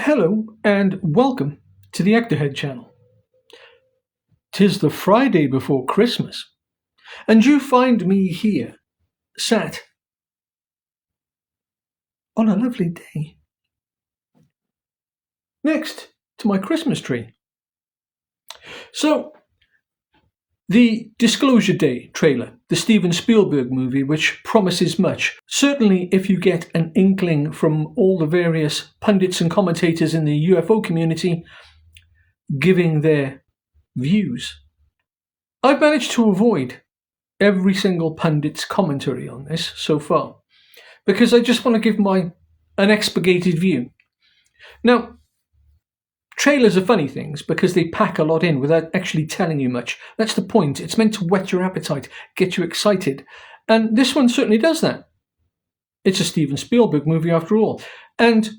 Hello and welcome to the Actorhead channel. 'Tis the Friday before Christmas, and you find me here, sat on a lovely day, next to my Christmas tree. So, the Disclosure Day trailer, the Steven Spielberg movie, which promises much, certainly if you get an inkling from all the various pundits and commentators in the UFO community giving their views. I've managed to avoid every single pundit's commentary on this so far, because I just want to give my unexpurgated view. Now, trailers are funny things because they pack a lot in without actually telling you much. That's the point. It's meant to whet your appetite, get you excited. And this one certainly does that. It's a Steven Spielberg movie after all. And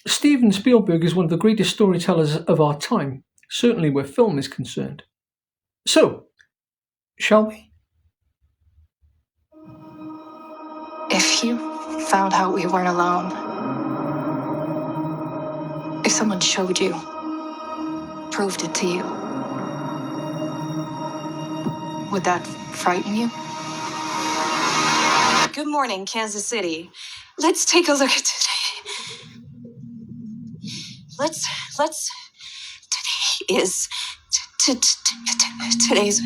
Steven Spielberg is one of the greatest storytellers of our time, certainly where film is concerned. So, shall we? If you found out we weren't alone, if someone showed you, proved it to you, would that frighten you? Good morning, Kansas City. Let's take a look at today. Today is today's.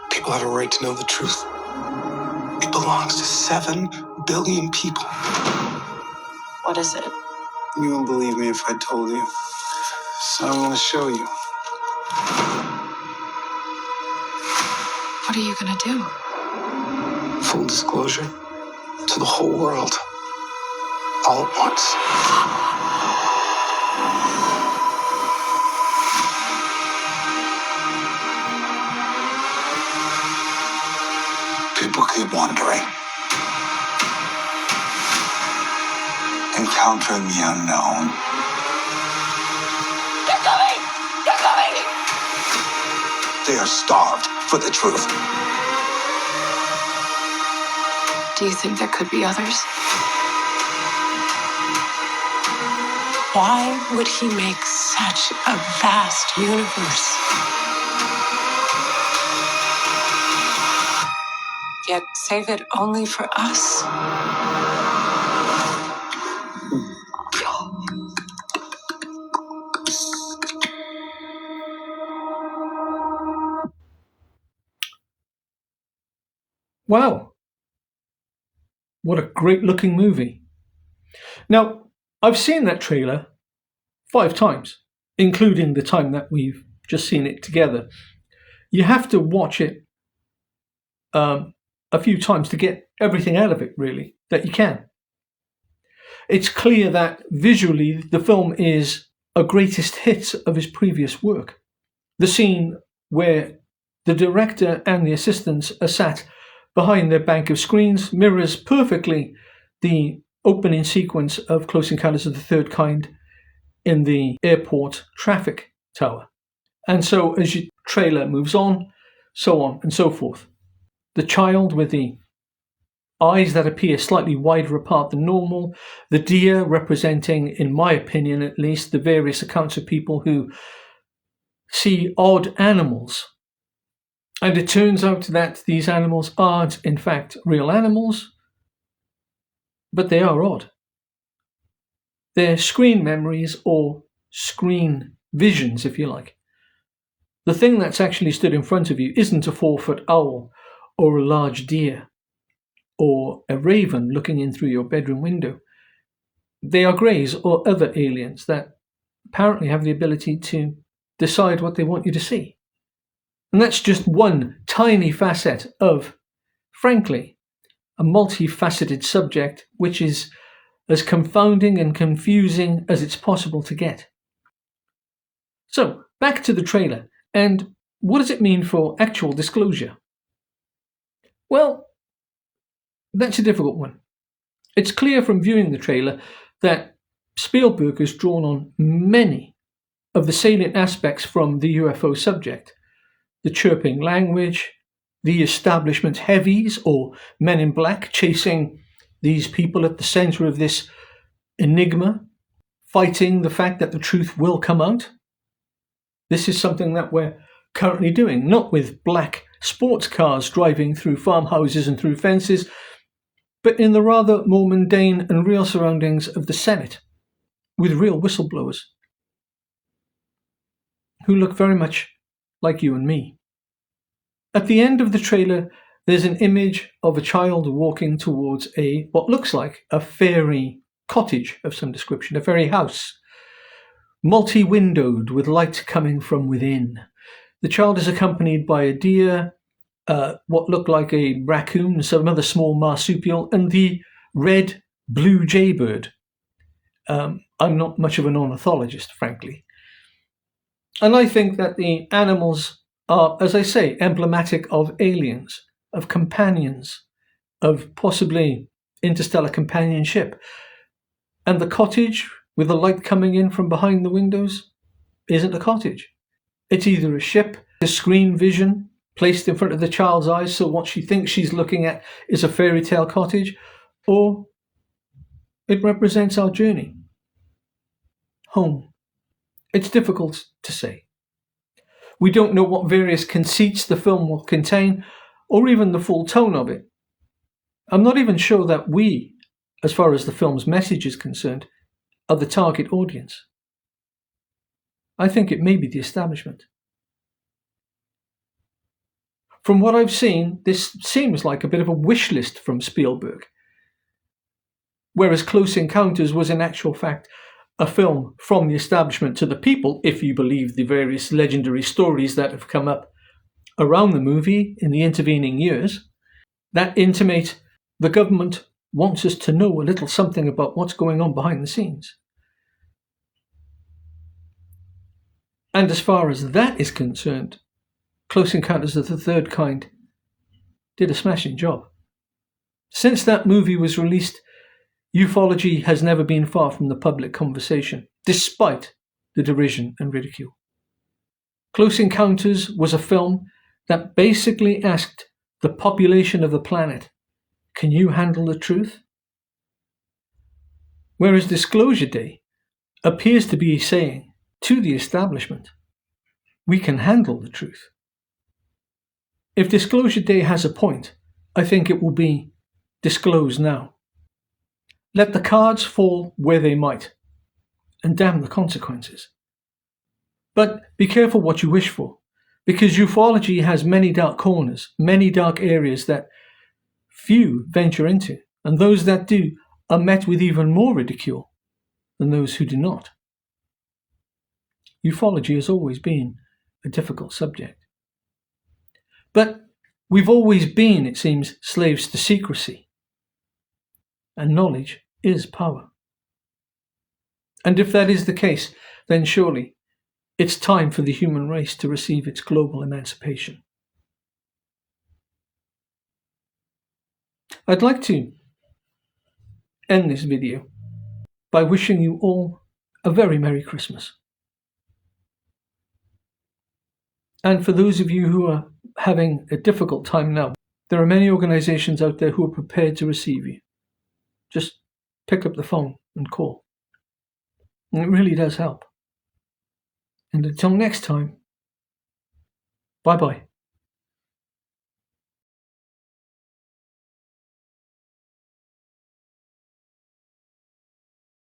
People have a right to know the truth. It belongs to 7 billion people. What is it? You won't believe me if I told you. So I'm going to show you. What are you gonna do? Full disclosure to the whole world. All at once. People keep wondering. Encountering the unknown. They're coming! They're coming! They are starved for the truth. Do you think there could be others? Why would he make such a vast universe? Yet save it only for us? Wow. What a great looking movie. Now, I've seen that trailer 5 times, including the time that we've just seen it together. You have to watch it a few times to get everything out of it, really, that you can. It's clear that visually the film is a greatest hit of his previous work. The scene where the director and the assistants are sat behind their bank of screens mirrors perfectly the opening sequence of Close Encounters of the Third Kind in the airport traffic tower. And so as your trailer moves on, so on and so forth. The child with the eyes that appear slightly wider apart than normal, the deer representing, in my opinion at least, the various accounts of people who see odd animals. And it turns out that these animals aren't, in fact, real animals, but they are odd. They're screen memories or screen visions, if you like. The thing that's actually stood in front of you isn't a 4-foot owl or a large deer or a raven looking in through your bedroom window. They are greys or other aliens that apparently have the ability to decide what they want you to see. And that's just one tiny facet of, frankly, a multifaceted subject which is as confounding and confusing as it's possible to get. So, back to the trailer, and what does it mean for actual disclosure? Well, that's a difficult one. It's clear from viewing the trailer that Spielberg has drawn on many of the salient aspects from the UFO subject. The chirping language, the establishment heavies or men in black chasing these people at the center of this enigma, fighting the fact that the truth will come out. This is something that we're currently doing, not with black sports cars driving through farmhouses and through fences, but in the rather more mundane and real surroundings of the Senate, with real whistleblowers who look very much like you and me. At the end of the trailer, there's an image of a child walking towards what looks like a fairy cottage of some description, a fairy house, multi-windowed with light coming from within. The child is accompanied by a deer, what looked like a raccoon, some other small marsupial, and the red blue jaybird. I'm not much of an ornithologist, frankly. And I think that the animals are, as I say, emblematic of aliens, of companions, of possibly interstellar companionship. And the cottage, with the light coming in from behind the windows, isn't a cottage. It's either a ship, a screen vision placed in front of the child's eyes, so what she thinks she's looking at is a fairy tale cottage, or it represents our journey home. It's difficult to say. We don't know what various conceits the film will contain, or even the full tone of it. I'm not even sure that we, as far as the film's message is concerned, are the target audience. I think it may be the establishment. From what I've seen, this seems like a bit of a wish list from Spielberg, whereas Close Encounters was in actual fact a film from the establishment to the people, if you believe the various legendary stories that have come up around the movie in the intervening years, that intimate the government wants us to know a little something about what's going on behind the scenes. And as far as that is concerned, Close Encounters of the Third Kind did a smashing job. Since that movie was released, ufology has never been far from the public conversation, despite the derision and ridicule. Close Encounters was a film that basically asked the population of the planet, can you handle the truth? Whereas Disclosure Day appears to be saying to the establishment, we can handle the truth. If Disclosure Day has a point, I think it will be disclose now. Let the cards fall where they might, and damn the consequences. But be careful what you wish for, because ufology has many dark corners, many dark areas that few venture into, and those that do are met with even more ridicule than those who do not. Ufology has always been a difficult subject. But we've always been, it seems, slaves to secrecy. And knowledge is power. And if that is the case, then surely it's time for the human race to receive its global emancipation. I'd like to end this video by wishing you all a very Merry Christmas. And for those of you who are having a difficult time now, there are many organizations out there who are prepared to receive you. Just pick up the phone and call. And it really does help. And until next time, bye-bye.